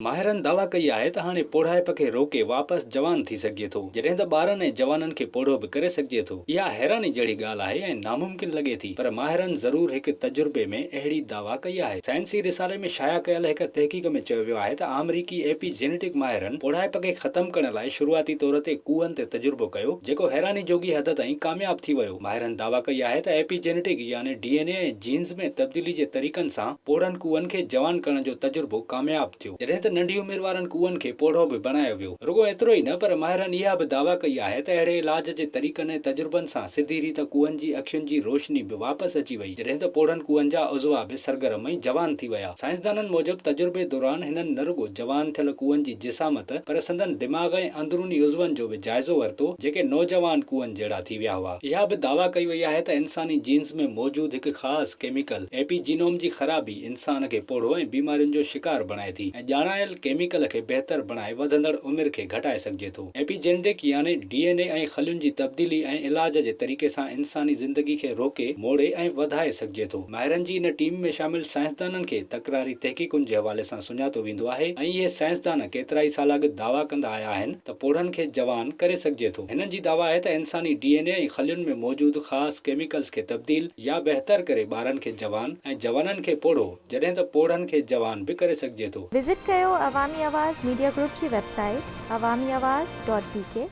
माहिरनि दावा कई आहे त हाणे पोढ़ाइप खे रोके वापसि जवान थी सघिजे थो, जॾहिं त ॿारनि ऐं जवाननि खे पोढ़ो बि करे सघिजे थो। इहा हैरानी जहिड़ी ॻाल्हि आहे ऐं नामुमकिन लॻे थी, पर माहिरनि ज़रूर हिकु तजुर्बे में अहिड़ी दावा कई आहे। साइंसी रिसाले में शाया कयल हिकु तहक़ीक़ में चयो वियो आहे त अमरीकी एपीजेनेटिक माहिरनि पोढ़ाइप खे ख़तम करण लाइ शुरूआती तौर ते कूअनि ते तजुर्बो कयो, जेको हैरानी जोगी हद ताईं कामयाब थी वियो। माहिरनि दावा कई आहे त एपीजेनेटिक यानी डीएनए ऐं जीन्स में तब्दीली जे तरीक़नि सां पोढ़नि कूअनि खे जवान करण जो तजुर्बो कामयाब थियो, जॾहिं त नंढी उमिरि वारनि कूअनि खे पोढ़ो बि बणायो वियो। रुगो एतिरो ई न, पर माहिरनि इहा बि दावा कई आहे त अहिड़े इलाज जे तरीक़नि ऐं तजुर्बनि सां सिधी रीति कूअनि जी अखियुनि जी रोशनी बि वापसि अची वई, जॾहिं त पोढ़नि कूअनि जा उज़वा बि सरगर्म ऐं जवान थी विया। साइंसदाननि मूजिबि तजुर्बे दौरान हिननि न रुगो जवान थियल कूअनि जी जिसामत, पर संदन दिमाग़ ऐं अंदरूनी उज़वनि जो बि जाइज़ो वरितो, जेके नौजवान कूअनि जहिड़ा थी विया हुआ। इहा बि दावा कई वई आहे त इंसानी जीन्स में मौजूदु हिकु ख़ासि केमिकल एपीजीनोम जी ख़राबी इंसान खे पोढ़ो ऐं बीमारियुनि जो शिकार बणाए थी, ऐं ॼाणायल केमिकल खे बहितर बणाए वधंदड़ उमिरि खे घटाए सघिजे थो। एपीजेनेटिक यानी डीएनए ऐं खलियुनि जी तब्दीली ऐं इलाज जे तरीक़े सां इंसानी ज़िंदगी खे रोके, मोड़े ऐं वधाए सघिजे थो। माहिरनि जी इन टीम में शामिल साइंसदाननि खे तकरारी तहक़ीक़ुनि जे हवाले सां सुञातो वेंदो आहे, ऐं इहे साइंसदान केतिरा ई साल अॻु दावा कंदा आया आहिनि त पोढ़नि खे जवान करे सघिजे थो। हिननि जी दावा आहे त इंसानी डीएनए ऐं खलियुनि में मौजूदु ख़ासि केमिकल्स खे तब्दील या बहितर करे ॿारनि खे जवान ऐं जवाननि खे पोढ़ो, जॾहिं त पोढ़नि खे जवान बि करे सघिजे थो। विजिट कयो अवामी आवाज़ मीडिया ग्रुप जी वेबसाइट awamiawaz.pk